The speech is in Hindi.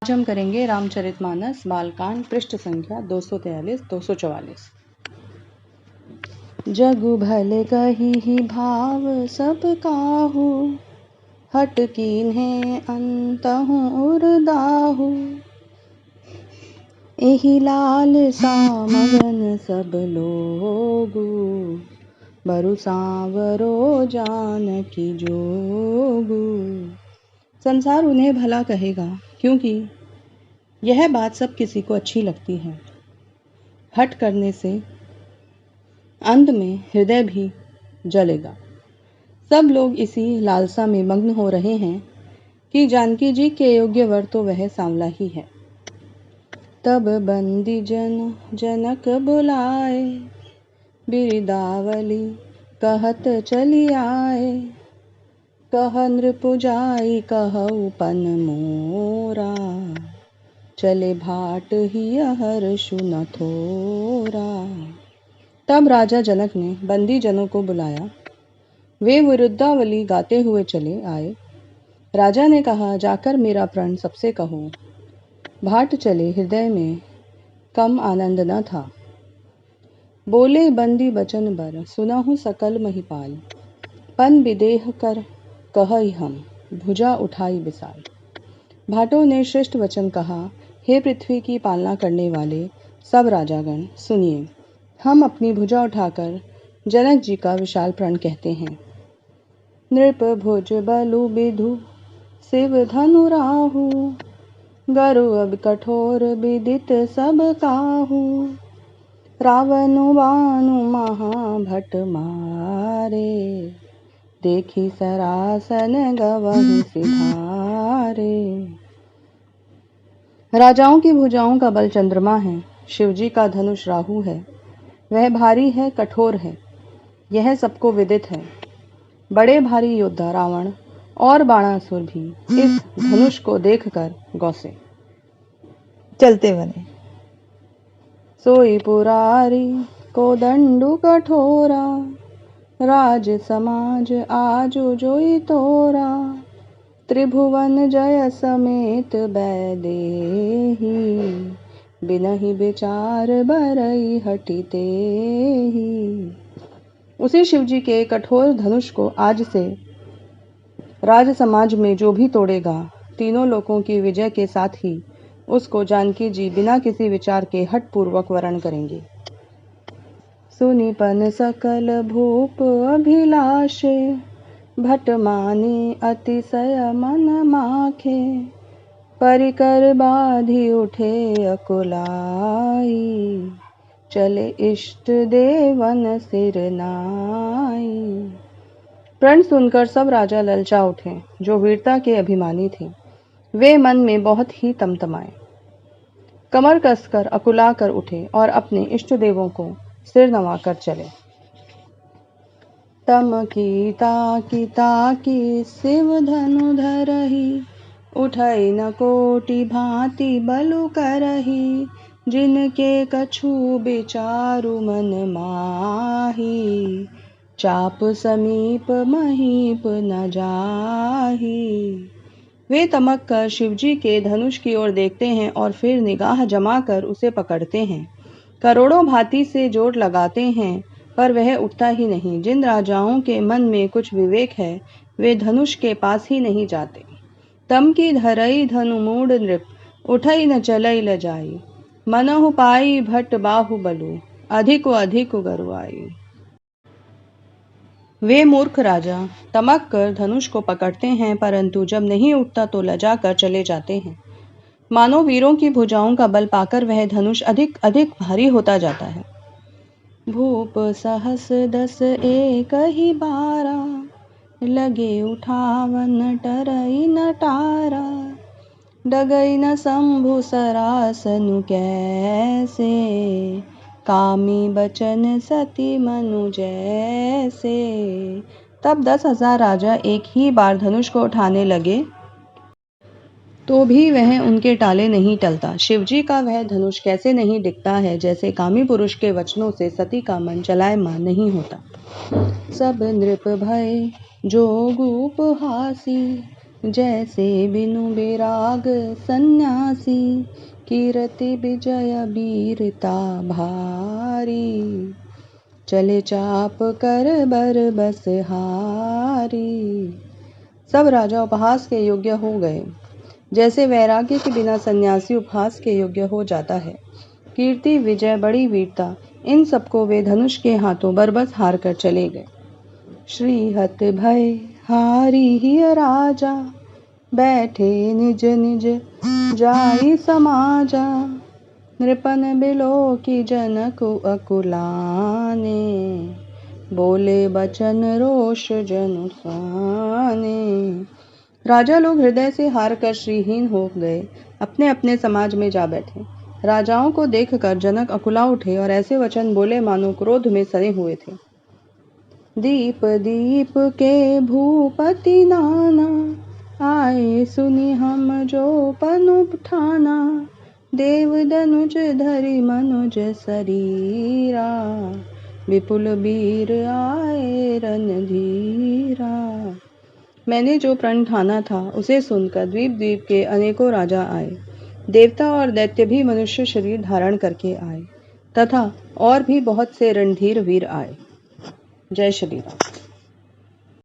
आज हम करेंगे रामचरितमानस बालकांड पृष्ठ संख्या 243-244। जगु भले कही भाव सब काहू, हट कीन्हे अंतहु उरदाहु। एहि लाल सा मगन सब लोगु, बरु सांवरो जानकी जोगु। संसार उन्हें भला कहेगा क्योंकि यह बात सब किसी को अच्छी लगती है। हट करने से अंत में हृदय भी जलेगा। सब लोग इसी लालसा में मग्न हो रहे हैं कि जानकी जी के योग्य वर तो वह सांवला ही है। तब बंदी जनक बुलाए, बिरदावली कहत चली आए। कह नृपु जाई कहु पन मोरा, चले भाट ही हर्षु न थोरा। तब राजा जनक ने बंदी जनों को बुलाया। वे विरुद्धावली गाते हुए चले आए। राजा ने कहा, जाकर मेरा प्रण सबसे कहो। भाट चले हृदय में कम आनंद न था। बोले बंदी बचन बर, सुनहु सकल महिपाल। पन विदेह कर कहई हम, भुजा उठाई विशाल। भाटों ने श्रेष्ठ वचन कहा, हे पृथ्वी की पालना करने वाले सब राजागण, सुनिए। हम अपनी भुजा उठाकर जनक जी का विशाल प्रण कहते हैं। नृप भुज बलु विधु शिव धनु राहु, गरु अब कठोर विदित सब काहू। रावनु बानु महाभट मारे, देखी सरासन गवहु सिधारे। राजाओं की भुजाओं का बल चंद्रमा है, शिवजी का धनुष राहु है। वह भारी है, कठोर है, यह सबको विदित है। बड़े भारी योद्धा रावण और बाणासुर भी इस धनुष को देखकर गौसे चलते बने। सोई पुरारी को दंडु कठोरा, राज समाज आजु जोई तोरा। त्रिभुवन जय समेत बैदेही, बिनहि विचार बरई हटिते ही। उसी शिवजी के कठोर धनुष को आज से राज समाज में जो भी तोड़ेगा, तीनों लोकों की विजय के साथ ही उसको जानकी जी बिना किसी विचार के हठ पूर्वक वरण करेंगे। सुनिपन सकल भूप अभिलाषे, भट माने अतिशय मन माखे। परिकर बाधि उठे अकुलाई, चले इष्ट देवन सिर नाई। प्रण सुनकर सब राजा ललचा उठे जो वीरता के अभिमानी थे। वे मन में बहुत ही तमतमाए, कमर कसकर अकुला कर उठे और अपने इष्ट देवों को सिर नवाकर चले। तम की ताकी शिव धनु धरही, उठई न कोटि भांति बलु करही। जिनके कछु विचारु मन माही, चाप समीप महीप न जाही। वे तमक कर शिवजी के धनुष की ओर देखते हैं और फिर निगाह जमाकर उसे पकड़ते हैं। करोड़ों भांति से जोर लगाते हैं पर वह उठता ही नहीं। जिन राजाओं के मन में कुछ विवेक है वे धनुष के पास ही नहीं जाते। तम की धरई धनु मूढ़ नृप, उठई न चलई ल जाई। मनहु पाई भट बाहु बलु, अधिको अधिको गरुआई। वे मूर्ख राजा तमक कर धनुष को पकड़ते हैं परंतु जब नहीं उठता तो लजा कर चले जाते हैं। मानो वीरों की भुजाओं का बल पाकर वह धनुष अधिक अधिक भारी होता जाता है। भूप सहस दस एक ही बारा, लगे उठावन टरई न टारा। डगई न शंभु सरासनु कैसे, कामी बचन सती मनु जैसे। तब 10,000 राजा एक ही बार धनुष को उठाने लगे तो भी वह उनके टाले नहीं टलता। शिवजी का वह धनुष कैसे नहीं दिखता है, जैसे कामी पुरुष के वचनों से सती का मन चलायमान नहीं होता। सब नृप भय जोगु उपहासी, जैसे बिनु बैराग सन्यासी, कीरति विजय वीरता भारी। चले चाप कर बर बस हारी। सब राजा उपहास के योग्य हो गए, जैसे वैराग्य के बिना सन्यासी उपहास के योग्य हो जाता है। कीर्ति, विजय, बड़ी वीरता, इन सबको वे धनुष के हाथों बरबस हार कर चले गए। श्रीहत भय हारी हिय राजा, बैठे निज निज जाई समाजा। नृपन बिलो की जनक अकुलाने, बोले बचन रोष जनु साने। राजा लोग हृदय से हार कर श्रीहीन हो गए, अपने अपने समाज में जा बैठे। राजाओं को देखकर जनक अकुला उठे और ऐसे वचन बोले मानो क्रोध में सने हुए थे। दीप दीप के भूपति नाना, आए सुनी हम जो पनु ठाना। देव धनुज धरि मनुज शरीरा, विपुल वीर आए रणधीरा। मैंने जो प्रण ठाना था उसे सुनकर द्वीप द्वीप के अनेकों राजा आए। देवता और दैत्य भी मनुष्य शरीर धारण करके आए, तथा और भी बहुत से रणधीर वीर आए। जय श्री राम।